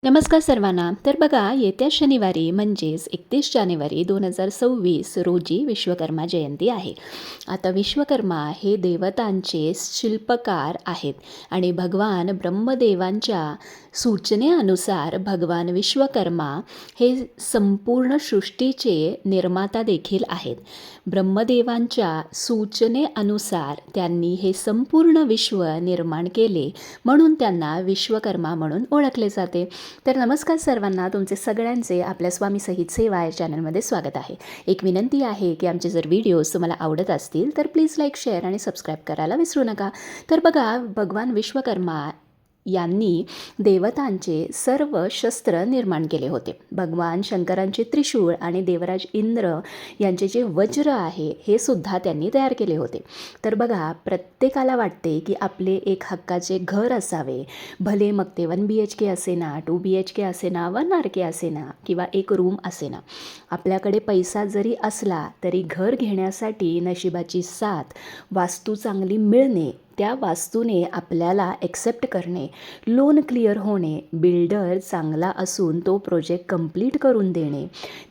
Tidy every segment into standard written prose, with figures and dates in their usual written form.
नमस्कार सर्वांना. तर बघा, येत्या शनिवारी म्हणजेच 31 जानेवारी 2026 रोजी विश्वकर्मा जयंती आहे. आता विश्वकर्मा हे देवतांचे शिल्पकार आहेत आणि भगवान ब्रह्मदेवांच्या सूचनेनुसार भगवान विश्वकर्मा हे संपूर्ण सृष्टीचे निर्माता देखील आहेत. ब्रह्मदेवांच्या सूचनेनुसार त्यांनी हे संपूर्ण विश्व निर्माण केले, म्हणून त्यांना विश्वकर्मा म्हणून ओळखले जाते. तर नमस्कार सर्वांना, तुमचे सगळ्यांचे आपल्या स्वामी सहित सेवा या चॅनलमध्ये स्वागत आहे. एक विनंती आहे की आमचे जर व्हिडिओज तुम्हाला आवडत असतील तर प्लीज लाईक, शेअर आणि सबस्क्राईब करायला विसरू नका. तर बघा, भगवान विश्वकर्मा यांनी देवतांचे सर्व शस्त्र निर्माण केले होते. भगवान शंकरांचे त्रिशूळ आणि देवराज इंद्र यांचे जे वज्र आहे हे सुद्धा त्यांनी तयार केले होते. तर बघा, प्रत्येकाला वाटते की आपले एक हक्काचे घर असावे, भले मग ते 1 BHK असेना, 2 BHK असेना, 1 RK असेना किंवा एक रूम असेना. आपल्याकडे पैसा जरी असला तरी घर घेण्यासाठी नशिबाची साथ, वास्तू चांगली मिळणे, त्या वास्तूने आपल्याला ॲक्सेप्ट करणे, लोन क्लिअर होणे, बिल्डर चांगला असून तो प्रोजेक्ट कंप्लीट करून देणे,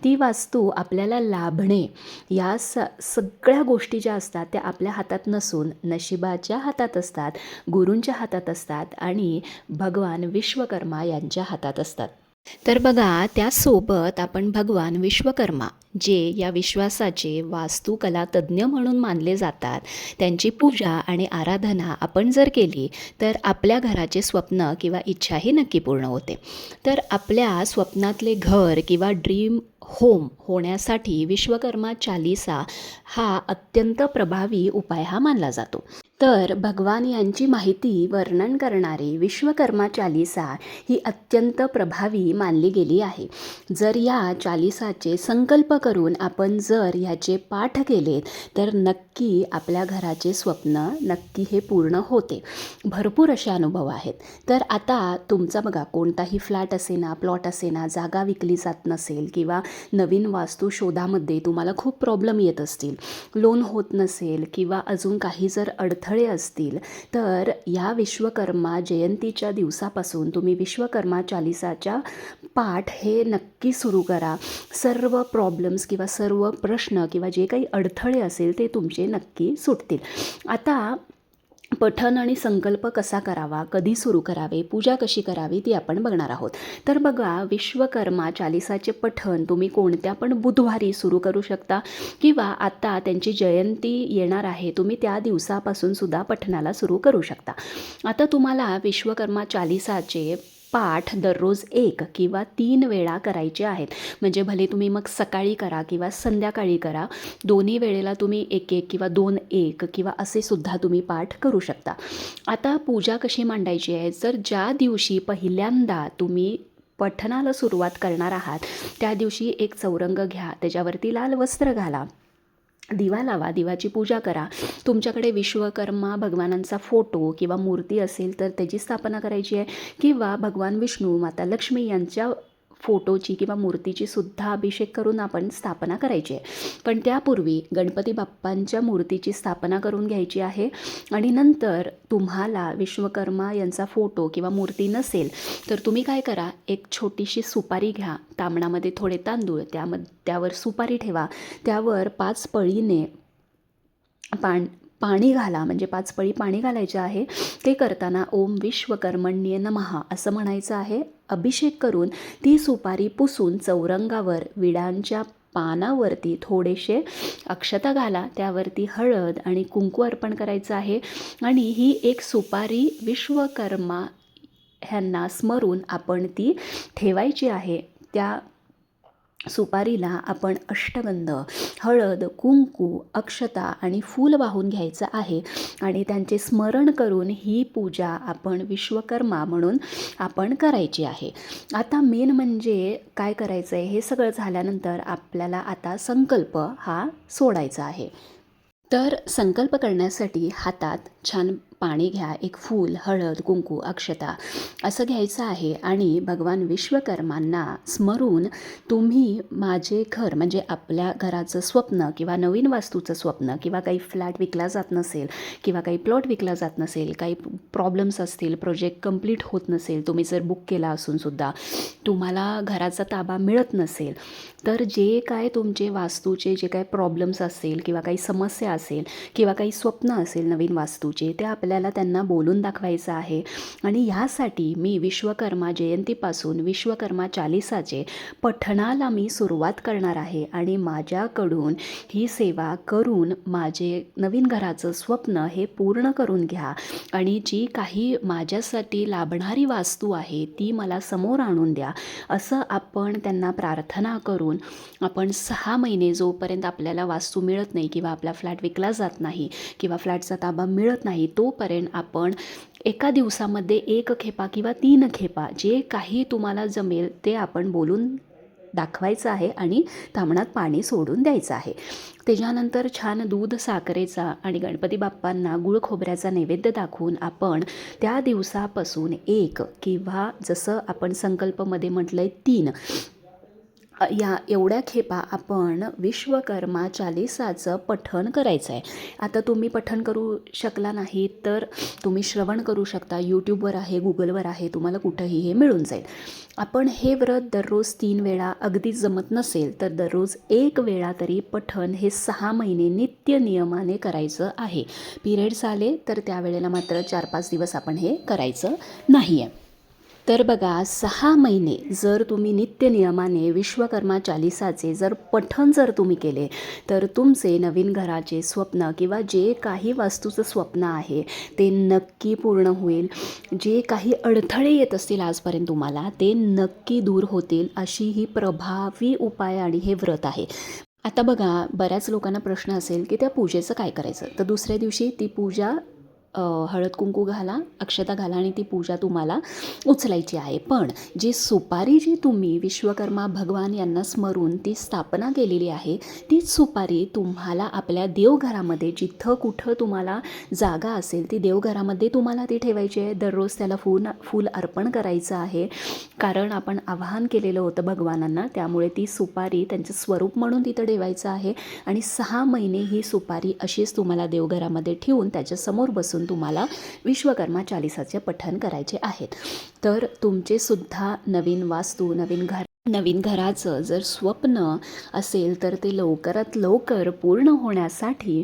ती वास्तू आपल्याला लाभणे, या सगळ्या गोष्टी ज्या असतात त्या आपल्या हातात नसून नशिबाच्या हातात असतात, गुरूंच्या हातात असतात आणि भगवान विश्वकर्मा यांच्या हातात असतात. तर बघा, त्यासोबत आपण भगवान विश्वकर्मा जे या विश्वासाचे वास्तुकला तज्ज्ञ म्हणून मानले जातात, त्यांची पूजा आणि आराधना आपण जर केली तर आपल्या घराचे स्वप्न किंवा इच्छाही नक्की पूर्ण होते. तर आपल्या स्वप्नातले घर किंवा ड्रीम होम होण्यासाठी विश्वकर्मा चालीसा हा अत्यंत प्रभावी उपाय हा मानला जातो. तर भगवान यांची माहिती वर्णन करणारी विश्वकर्मा चालीसा ही अत्यंत प्रभावी मानली गेली आहे. जर या चालीसाचे संकल्प करून आपण जर ह्याचे पाठ केलेत तर नक्की आपल्या घराचे स्वप्न नक्की हे पूर्ण होते. भरपूर असे अनुभव आहेत. तर आता तुमचा बघा, कोणताही फ्लॅट असेना, प्लॉट असेना, जागा विकली जात नसेल किंवा नवीन वास्तू शोधामध्ये तुम्हाला खूप प्रॉब्लेम येत असतील, लोन होत नसेल किंवा अजून काही जर अडथळे असतील, तर या विश्वकर्मा जयंतीच्या दिवसापासून तुम्ही विश्वकर्मा चालीसाच्या पाठ हे नक्की सुरू करा. सर्व प्रॉब्लेम्स किंवा सर्व प्रश्न किंवा जे काही अडथळे असेल ते तुमचे नक्की सुटतील. आता पठण आणि संकल्प कसा करावा, कधी सुरू करावे, पूजा कशी करावी ती आपण बघणार आहोत. तर बघा, विश्वकर्मा चालीसाचे पठण तुम्ही कोणत्या पण बुधवारी सुरू करू शकता किंवा आता त्यांची जयंती येणार आहे, तुम्ही त्या दिवसापासून सुद्धा पठणाला सुरू करू शकता. आता तुम्हाला विश्वकर्मा चालीसाचे पाठ दररोज 1 किंवा 3 वेळा करायचे आहेत. म्हणजे भले तुम्ही मग सकाळी करा किंवा संध्याकाळी करा, दोन्ही वेळेला तुम्ही 1-1 किंवा 2-1 किंवा असे सुद्धा तुम्ही पाठ करू शकता. आता पूजा कशी मांडायची आहे, जर ज्या दिवशी पहिल्यांदा तुम्ही पठणाला सुरुवात करणार आहात त्या दिवशी एक चौरंग घ्या, त्याच्यावरती लाल वस्त्र घाला, दिवा लावा, दिवाची पूजा करा. तुमच्याकडे विश्वकर्मा भगवानांचा फोटो किंवा मूर्ती असेल तर त्याची स्थापना करायची आहे किंवा भगवान विष्णू, माता लक्ष्मी यांच्या फोटोची किंवा मूर्तीची सुद्धा अभिषेक करून आपण स्थापना करायची आहे. पण त्यापूर्वी गणपती बाप्पांच्या मूर्तीची स्थापना करून घ्यायची आहे आणि नंतर तुम्हाला विश्वकर्मा यांचा फोटो किंवा मूर्ती नसेल तर तुम्ही काय करा, एक छोटीशी सुपारी घ्या, तांबणामध्ये थोडे तांदूळ, त्यावर सुपारी ठेवा, त्यावर 5 पळीने पाणी घाला, म्हणजे 5 पळी पाणी घालायचे आहे. ते करताना ओम विश्वकर्मण्ये नमः असं म्हणायचं आहे. अभिषेक करून ती सुपारी पुसून चौरंगावर विडांच्या पानावरती थोडेसे अक्षता घाला, त्यावरती हळद आणि कुंकू अर्पण करायचं आहे आणि ही एक सुपारी विश्वकर्मा ह्यांना स्मरून आपण ती ठेवायची आहे. त्या सुपारीला आपण अष्टगंध, हळद, कुंकू, अक्षता आणि फूल वाहून घ्यायचं आहे आणि त्यांचे स्मरण करून ही पूजा आपण विश्वकर्मा म्हणून आपण करायची आहे. आता मेन म्हणजे काय करायचं आहे, हे सगळं झाल्यानंतर आपल्याला आता संकल्प हा सोडायचा आहे. तर संकल्प करण्यासाठी हातात छान पाणी घ्या, एक फूल, हळद, कुंकू, अक्षता असं घ्यायचं आहे आणि भगवान विश्वकर्मांना स्मरून तुम्ही माझे घर म्हणजे आपल्या घराचं स्वप्न किंवा नवीन वास्तूचं स्वप्न किंवा काही फ्लॅट विकला जात नसेल किंवा काही प्लॉट विकला जात नसेल, काही प्रॉब्लेम्स असतील, प्रोजेक्ट कंप्लीट होत नसेल, तुम्ही जर बुक केला असूनसुद्धा तुम्हाला घराचा ताबा मिळत नसेल, तर जे काय तुमचे वास्तूचे जे काय प्रॉब्लेम्स असेल किंवा काही समस्या असेल किंवा काही स्वप्न असेल नवीन वास्तूचे, ते आपल्याला त्यांना बोलून दाखवायचं आहे. आणि ह्यासाठी मी विश्वकर्मा जयंतीपासून विश्वकर्मा चालीसाचे पठणाला मी सुरुवात करणार आहे आणि माझ्याकडून ही सेवा करून माझे नवीन घराचं स्वप्न हे पूर्ण करून घ्या आणि जी काही माझ्यासाठी लाभणारी वास्तू आहे ती मला समोर आणून द्या, असं आपण त्यांना प्रार्थना करून आपण 6 महिने जोपर्यंत आपल्याला वास्तू मिळत नाही किंवा आपला फ्लॅट विकला जात नाही किंवा फ्लॅटचा ताबा मिळत नाही तोपर्यंत आपण एका दिवसामध्ये 1 खेपा किंवा 3 खेपा जे काही तुम्हाला जमेल ते आपण बोलून दाखवायचं आहे आणि ताम्हणात पाणी सोडून द्यायचं आहे. त्याच्यानंतर छान दूध साखरेचा आणि गणपती बाप्पांना गुळ खोबऱ्याचा नैवेद्य दाखवून आपण त्या दिवसापासून 1 किंवा जसं आपण संकल्पमध्ये म्हटलं आहे 3 या एवढ्या खेपा आपण विश्वकर्मा चालीसाचं पठण करायचं आहे. आता तुम्ही पठण करू शकला नाही तर तुम्ही श्रवण करू शकता. यूट्यूबवर आहे, गुगलवर आहे, तुम्हाला कुठंही हे मिळून जाईल. आपण हे व्रत दररोज 3 वेळा अगदी जमत नसेल तर दररोज 1 वेळा तरी पठण हे 6 महिने नित्य नियमाने करायचं आहे. पिरियड्स आले तर त्यावेळेला मात्र 4-5 दिवस आपण हे करायचं नाही आहे. तर बघा 6 महिने जर तुम्ही नित्य नियमाने विश्वकर्मा चालीसाचे जर पठण जर तुम्ही केले तर तुमचे नवीन घराचे स्वप्न किंवा जे काही वास्तूचं स्वप्न आहे ते नक्की पूर्ण होईल. जे काही अडथळे येत असतील आजपर्यंत तुम्हाला ते नक्की दूर होतील, अशी ही प्रभावी उपाय आणि हे व्रत आहे. आता बघा बऱ्याच लोकांना प्रश्न असेल की त्या पूजेचं काय करायचं, तर दुसऱ्या दिवशी ती पूजा हळद कुंकू घाला, अक्षता घाला आणि ती पूजा तुम्हाला उचलायची आहे. पण जी सुपारी जी तुम्ही विश्वकर्मा भगवान यांना स्मरून ती स्थापना केलेली आहे तीच सुपारी तुम्हाला आपल्या देवघरामध्ये जिथं कुठं तुम्हाला जागा असेल ती देवघरामध्ये तुम्हाला ती ठेवायची आहे. दररोज त्याला फूल अर्पण करायचं आहे, कारण आपण आवाहन केलेलं होतं भगवानांना, त्यामुळे ती सुपारी त्यांचं स्वरूप म्हणून तिथं ठेवायचं आहे. आणि 6 महिने ही सुपारी अशीच तुम्हाला देवघरामध्ये ठेवून त्याच्यासमोर बसून तुम्हाला विश्वकर्मा चालीसाचे पठण करायचे आहेत. तर तुमचे सुद्धा नवीन वास्तू, नवीन घराचं जर स्वप्न असेल तर ते लवकरात लवकर पूर्ण होण्यासाठी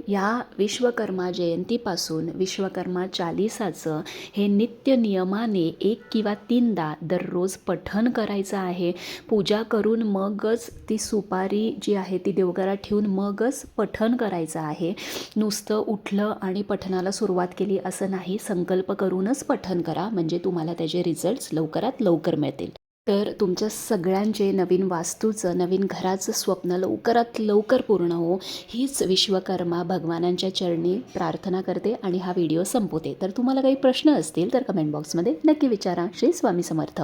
या विश्वकर्मा जयंतीपासून विश्वकर्मा चालीसाचं हे नित्य नियमाने 1 किंवा 3दा दररोज पठण करायचं आहे. पूजा करून मगच ती सुपारी जी आहे ती देवघरात ठेवून मगच पठण करायचं आहे. नुसतं उठलं आणि पठणाला सुरुवात केली असं नाही, संकल्प करूनच पठण करा, म्हणजे तुम्हाला त्याचे रिझल्ट्स लवकरात लवकर मिळतील. तर तुमच्या सगळ्यांचे नवीन वास्तूचं, नवीन घराचं स्वप्न लवकरात लवकर पूर्ण हो, हीच विश्वकर्मा भगवानांच्या चरणी प्रार्थना करते आणि हा व्हिडिओ संपवते. तर तुम्हाला काही प्रश्न असतील तर कमेंट बॉक्समध्ये नक्की विचारा. श्री स्वामी समर्थ.